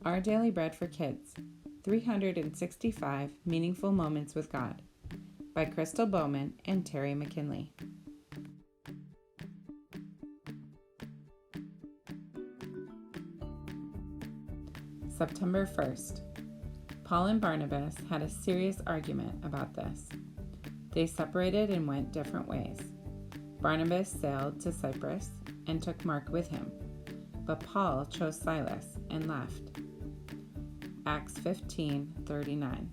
Our Daily Bread for Kids, 365 Meaningful Moments with God, by Bowman and Teri McKinley. September 1st. Paul and Barnabas had a serious argument about this. They separated and went different ways. Barnabas sailed to Cyprus and took Mark with him, but Paul chose Silas and left. Acts 15:39.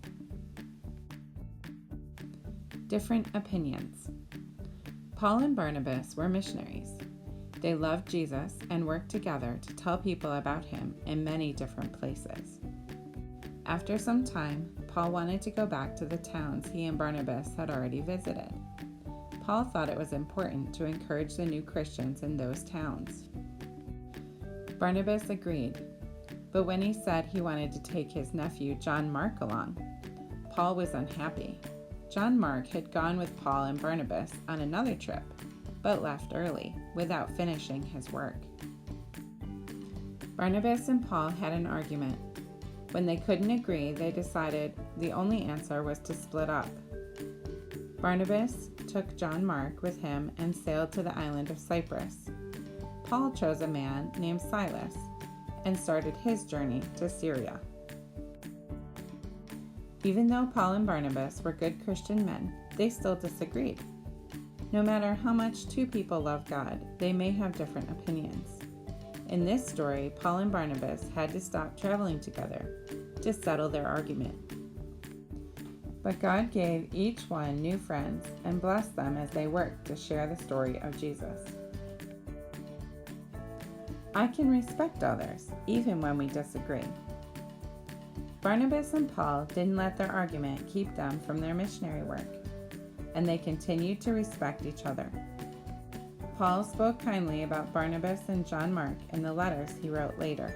Different opinions. Paul and Barnabas were missionaries. They loved Jesus and worked together to tell people about him in many different places. After some time, Paul wanted to go back to the towns he and Barnabas had already visited. Paul thought it was important to encourage the new Christians in those towns. Barnabas agreed, but when he said he wanted to take his nephew John Mark along, Paul was unhappy. John Mark had gone with Paul and Barnabas on another trip, but left early without finishing his work. Barnabas and Paul had an argument. When they couldn't agree, they decided the only answer was to split up. Barnabas took John Mark with him and sailed to the island of Cyprus. Paul chose a man named Silas and started his journey to Syria. Even though Paul and Barnabas were good Christian men, they still disagreed. No matter how much two people love God, they may have different opinions. In this story, Paul and Barnabas had to stop traveling together to settle their argument. But God gave each one new friends and blessed them as they worked to share the story of Jesus. I can respect others, even when we disagree. Barnabas and Paul didn't let their argument keep them from their missionary work, and they continued to respect each other. Paul spoke kindly about Barnabas and John Mark in the letters he wrote later.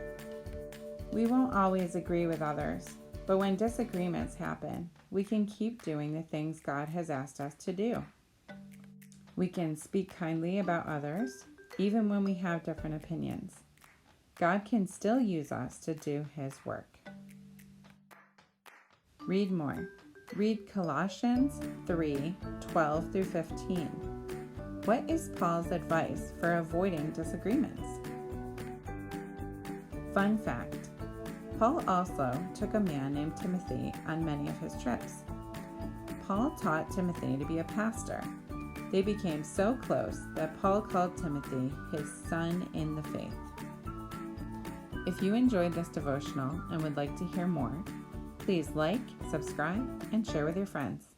We won't always agree with others, but when disagreements happen, we can keep doing the things God has asked us to do. We can speak kindly about others, even when we have different opinions. God can still use us to do His work. Read more. Read Colossians 3:12 through 15. What is Paul's advice for avoiding disagreements? Fun fact: Paul also took a man named Timothy on many of his trips. Paul taught Timothy to be a pastor. They became so close that Paul called Timothy his son in the faith. If you enjoyed this devotional and would like to hear more, please like, subscribe, and share with your friends.